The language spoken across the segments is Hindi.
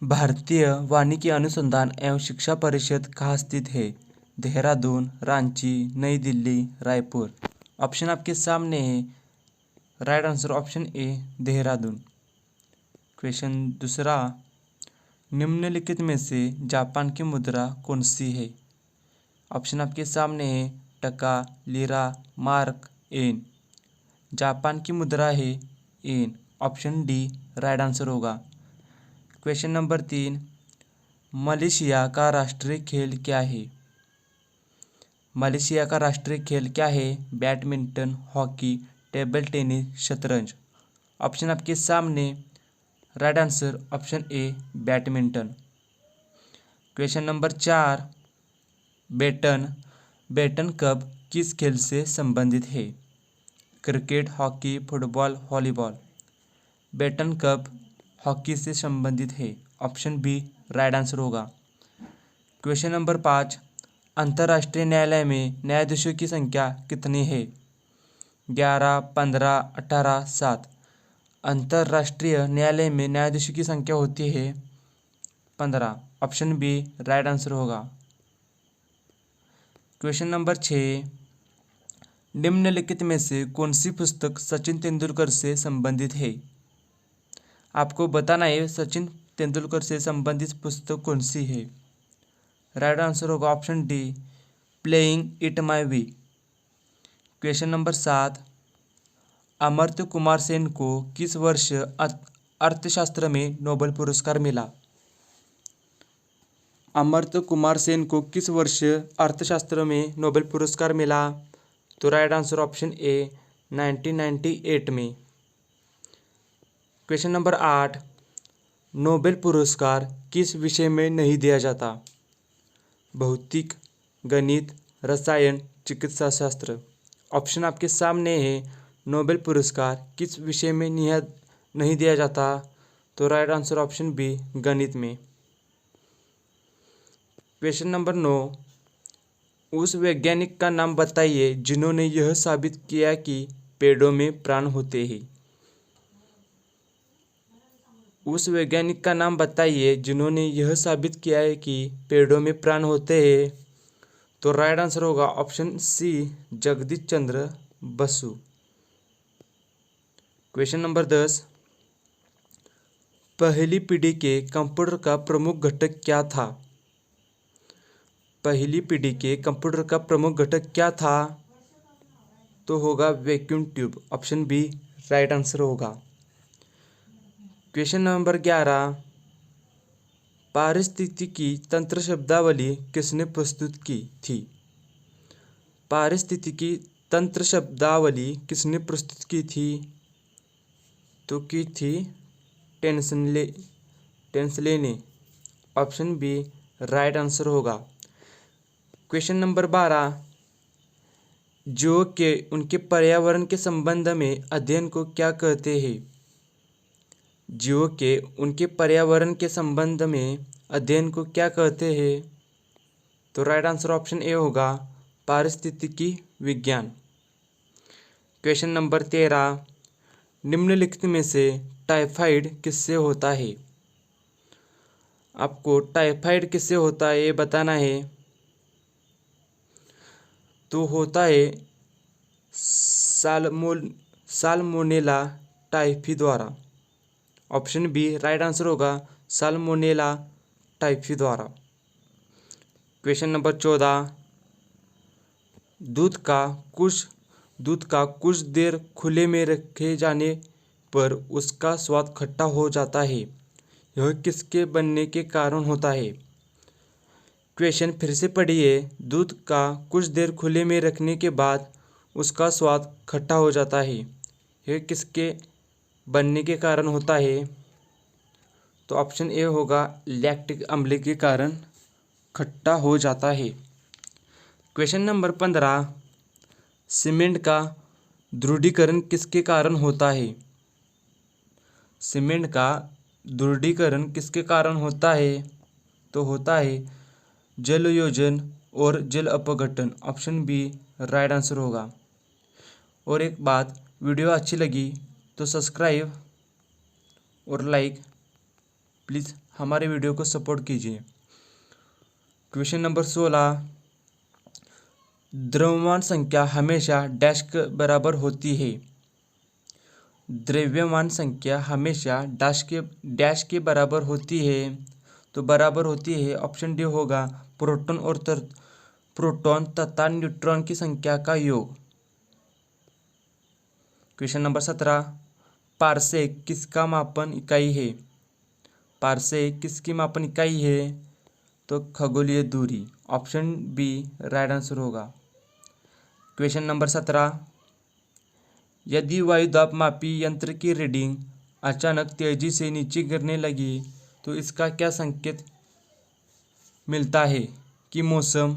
भारतीय वानिकी अनुसंधान एवं शिक्षा परिषद कहाँ स्थित है? देहरादून, रांची, नई दिल्ली, रायपुर। ऑप्शन आपके सामने है। राइट आंसर ऑप्शन ए देहरादून। क्वेश्चन दूसरा, निम्नलिखित में से जापान की मुद्रा कौन सी है? ऑप्शन आपके सामने है। टका, लीरा, मार्क, येन। जापान की मुद्रा है येन। ऑप्शन डी राइट आंसर होगा। क्वेश्चन नंबर 3, मलेशिया का राष्ट्रीय खेल क्या है? मलेशिया का राष्ट्रीय खेल क्या है? बैडमिंटन, हॉकी, टेबल टेनिस, शतरंज। ऑप्शन आपके सामने। Right answer option A badminton. Question number 4, baton cup किस खेल से संबंधित है? Cricket, hockey, football, volleyball. Baton cup hockey से संबंधित है। ऑप्शन बी राइट आंसर होगा। क्वेश्चन नंबर 5, अंतर्राष्ट्रीय न्यायालय में न्यायाधीशों की संख्या कितनी है? 11, 15, 18, 7। अंतर्राष्ट्रीय न्यायालय में न्यायाधीशों की संख्या होती है 15। ऑप्शन बी राइट आंसर होगा। क्वेश्चन नंबर 6, निम्नलिखित में से कौन सी पुस्तक सचिन तेंदुलकर से संबंधित है? आपको बताना है सचिन तेंदुलकर से संबंधित पुस्तक कौन सी है। राइट आंसर होगा option D playing it my way. Question number 7, Amartya Kumar Sen को किस वर्ष अर्थशास्त्र में नोबेल पुरस्कार मिला? अमर्त्य कुमार सेन को किस वर्ष अर्थशास्त्र में नोबेल पुरस्कार मिला? तो राइट आंसर ऑप्शन ए 1998 में। क्वेश्चन नंबर 8, नोबेल पुरस्कार किस विषय में नहीं दिया जाता? भौतिक, गणित, रसायन, चिकित्सा शास्त्र। ऑप्शन आपके सामने है। नोबेल पुरस्कार किस विषय में नहीं दिया जाता? तो राइट आंसर ऑप्शन बी गणित में। क्वेश्चन नंबर 9, उस वैज्ञानिक का नाम बताइए जिन्होंने यह साबित किया कि पेड़ों में प्राण होते हैं। उस वैज्ञानिक का नाम बताइए जिन्होंने यह साबित किया है कि पेड़ों में प्राण होते हैं। तो राइट आंसर होगा ऑप्शन सी जगदीश चंद्र बसु। क्वेश्चन नंबर 10, पहली पीढ़ी के कंप्यूटर का प्रमुख घटक क्या था? पहली पीढ़ी के कंप्यूटर का प्रमुख घटक क्या था? तो होगा vacuum tube. Option B right answer होगा। क्वेश्चन नंबर 11, पारिस्थितिकी तंत्र शब्दावली किसने प्रस्तुत की थी? पारिस्थितिकी तंत्र शब्दावली किसने प्रस्तुत की थी? तो की थी टेंसले ने। ऑप्शन बी राइट आंसर होगा। क्वेश्चन नंबर 12, जो के उनके पर्यावरण के संबंध में अध्ययन को क्या कहते हैं? जीवों के उनके पर्यावरण के संबंध में अध्ययन को क्या कहते हैं? तो राइट आंसर ऑप्शन ए होगा पारिस्थितिकी विज्ञान। क्वेश्चन नंबर 13, निम्नलिखित में से टाइफाइड किससे होता है? आपको टाइफाइड किससे होता है ये बताना है। तो होता है साल्मोनेला टाइफी द्वारा। ऑप्शन बी राइट आंसर होगा साल्मोनेला टाइफी द्वारा। क्वेश्चन नंबर 14, दूध का कुछ देर खुले में रखे जाने पर उसका स्वाद खट्टा हो जाता है। यह किसके बनने के कारण होता है? क्वेश्चन फिर से पढ़िए। दूध का कुछ देर खुले में रखने के बाद उसका स्वाद खट्टा हो जाता है। यह किसके बनने के कारण होता है? तो ऑप्शन ए होगा लैक्टिक अम्ल के कारण खट्टा हो जाता है। क्वेश्चन नंबर 15, सीमेंट का दृढ़ीकरण किसके कारण होता है? सीमेंट का दृढ़ीकरण किसके कारण होता है? तो होता है जलयोजन और जल अपघटन। ऑप्शन बी राइट आंसर होगा। और एक बात, वीडियो अच्छी लगी तो सब्सक्राइब और लाइक प्लीज़ हमारे वीडियो को सपोर्ट कीजिए। क्वेश्चन नंबर 16, द्रव्यमान संख्या हमेशा डैश के बराबर होती है। द्रव्यमान संख्या हमेशा डैश के बराबर होती है। तो बराबर होती है ऑप्शन डी होगा प्रोटॉन तथा न्यूट्रॉन की संख्या का योग। क्वेश्चन नंबर 17, पारसेक किसका मापन इकाई है। पारसेक किसकी मापन इकाई है। तो खगोलीय दूरी, ऑप्शन बी राइट आंसर होगा। क्वेश्चन नंबर 17, यदि वायुदाब मापी यंत्र की रीडिंग अचानक तेजी से नीचे गिरने लगी तो इसका क्या संकेत मिलता है कि मौसम।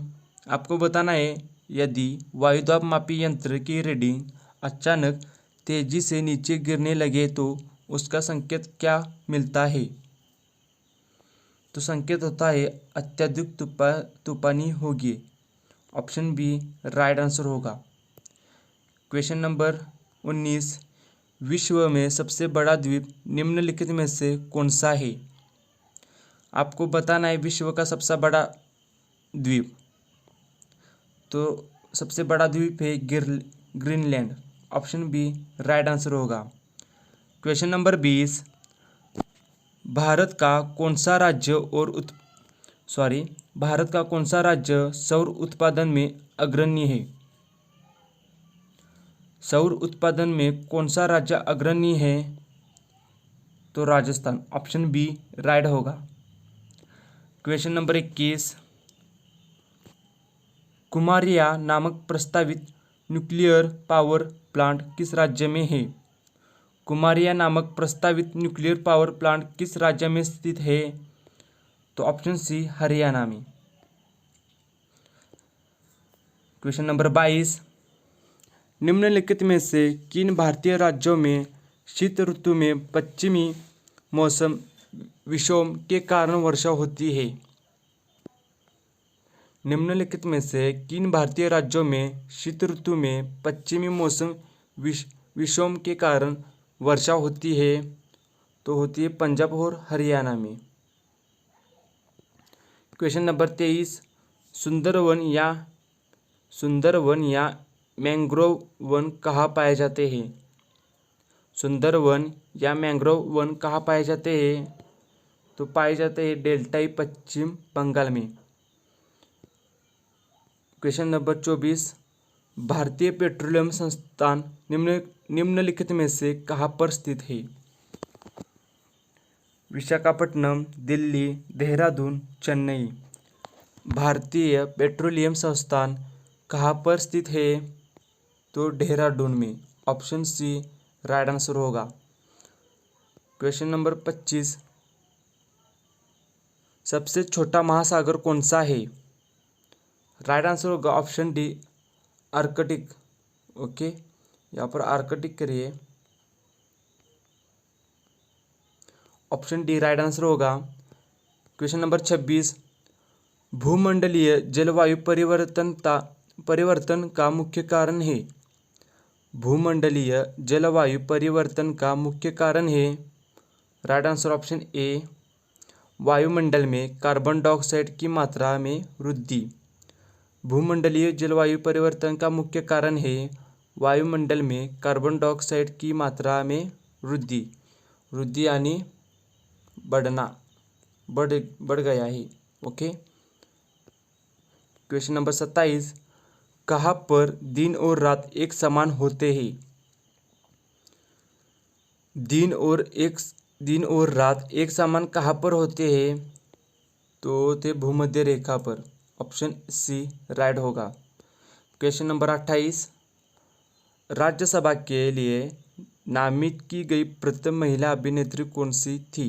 आपको बताना है यदि वायुदाब मापी यंत्र की रीडिंग अचानक तेजी से नीचे गिरने लगे तो उसका संकेत क्या मिलता है। तो संकेत होता है अत्यधिक तूफानी होगी, ऑप्शन बी राइट आंसर होगा। क्वेश्चन नंबर 19, विश्व में सबसे बड़ा द्वीप निम्नलिखित में से कौन सा है। आपको बताना है विश्व का सबसे बड़ा द्वीप। तो सबसे बड़ा द्वीप है Greenland, option B right answer होगा। क्वेश्चन नंबर 20, भारत का कौन सा राज्य सौर उत्पादन में अग्रणी है। सौर उत्पादन में कौन सा राज्य अग्रणी है। तो राजस्थान, ऑप्शन बी राइट होगा। क्वेश्चन नंबर 21, कुमारिया नामक प्रस्तावित न्यूक्लियर पावर प्लांट किस राज्य में है। कुमारिया नामक प्रस्तावित न्यूक्लियर पावर प्लांट किस राज्य में स्थित है। तो ऑप्शन सी हरियाणा में। क्वेश्चन नंबर 22, निम्नलिखित में से किन भारतीय राज्यों में शीत ऋतु में पश्चिमी मौसम विषम के कारण वर्षा होती है। निम्नलिखित में से किन भारतीय राज्यों में शीत ऋतु में पश्चिमी मौसम विषम के कारण वर्षा होती है। तो होती है पंजाब और हरियाणा में। क्वेश्चन नंबर 23, सुंदरवन या मैंग्रोव वन कहाँ पाए जाते हैं। सुंदरवन या मैंग्रोव वन कहाँ पाए जाते हैं। तो पाए जाते हैं डेल्टाई पश्चिम बंगाल में। क्वेश्चन नंबर 24, भारतीय पेट्रोलियम संस्थान निम्नलिखित में से कहाँ पर स्थित है। विशाखापट्टनम, दिल्ली, देहरादून, चेन्नई। भारतीय पेट्रोलियम संस्थान कहाँ पर स्थित है। तो देहरादून में, ऑप्शन सी राइट आंसर होगा। क्वेश्चन नंबर 25, सबसे छोटा महासागर कौन सा है। राइट आंसर होगा ऑप्शन डी आर्कटिक। ओके, यहाँ पर आर्कटिक करिए, ऑप्शन डी राइट आंसर होगा। क्वेश्चन नंबर 26, भूमंडलीय जलवायु परिवर्तन का मुख्य कारण है। भूमंडलीय जलवायु परिवर्तन का मुख्य कारण है। राइट आंसर ऑप्शन ए वायुमंडल में कार्बन डाइऑक्साइड की मात्रा में वृद्धि। भूमंडलीय जलवायु परिवर्तन का मुख्य कारण है वायुमंडल में कार्बन डाइऑक्साइड की मात्रा में वृद्धि। वृद्धि यानी बढ़ गया है। ओके। क्वेश्चन नंबर 27, कहाँ पर दिन और रात एक समान होते हैं। दिन और रात एक समान कहाँ पर होते हैं। तो थे भूमध्य रेखा पर, ऑप्शन सी राइट होगा। क्वेश्चन नंबर 28, राज्यसभा के लिए नामित की गई प्रथम महिला अभिनेत्री कौन सी थी।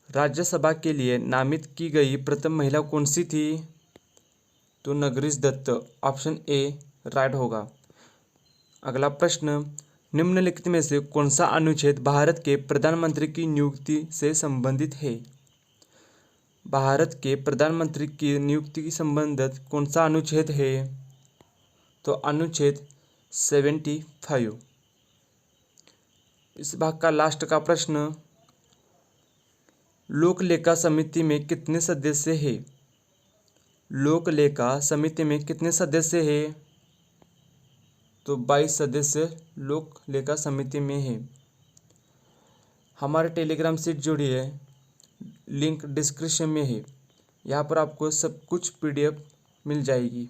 राज्यसभा के लिए नामित की गई प्रथम महिला कौन सी थी। तो नगरीश दत्त, ऑप्शन ए राइट होगा। अगला प्रश्न, निम्नलिखित में से कौन सा अनुच्छेद भारत के प्रधानमंत्री की नियुक्ति से संबंधित है। भारत के प्रधानमंत्री की नियुक्ति की संबंधित कौन सा अनुच्छेद है। तो अनुच्छेद 75। इस भाग का लास्ट का प्रश्न, लोक लेखा समिति में कितने सदस्य हैं? लोक लेखा समिति में कितने सदस्य हैं? तो 22 सदस्य लोक लेखा समिति में हैं। हमारे टेलीग्राम से जुड़ी है, लिंक डिस्क्रिप्शन में है। यहाँ पर आपको सब कुछ PDF मिल जाएगी।